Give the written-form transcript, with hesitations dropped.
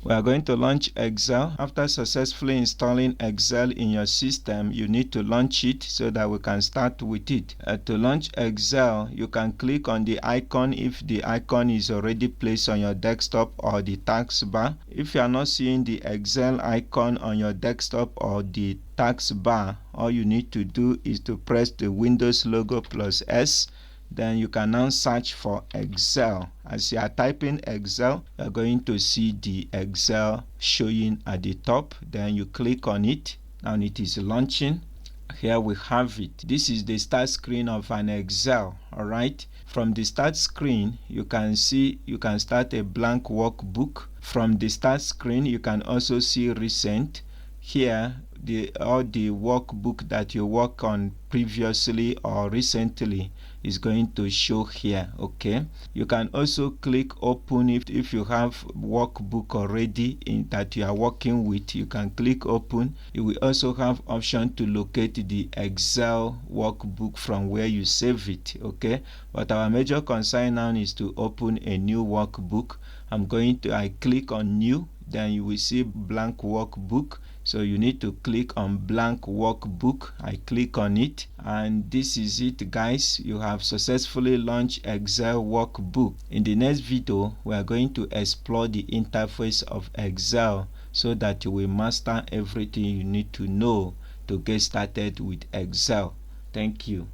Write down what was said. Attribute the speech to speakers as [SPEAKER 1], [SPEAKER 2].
[SPEAKER 1] We are going to launch Excel. After successfully installing Excel in your system, you need to launch it so that we can start with it. To launch Excel, you can click on the icon if the icon is already placed on your desktop or the taskbar. If you are not seeing the Excel icon on your desktop or the taskbar, all you need to do is to press the Windows logo plus S. Then you can now search for Excel. As you are typing Excel, you are going to see the Excel showing at the top. Then you click on it and it is launching. Here we have it. This is the start screen of an Excel. Alright. From the start screen, you can see you can start a blank workbook. From the start screen, you can also see recent. Here, all the workbook that you work on previously or recently is going to show here. Okay, you can also click open if you have workbook already that you are working with. You can click open. You will also have option to locate the Excel workbook from where you save it. Okay, but our major concern now is to open a new workbook. I click on new, then you will see blank workbook. So you need to click on blank workbook. I click on it, and this is it, guys. You have successfully launched Excel workbook. In the next video, we are going to explore the interface of Excel so that you will master everything you need to know to get started with Excel. Thank you.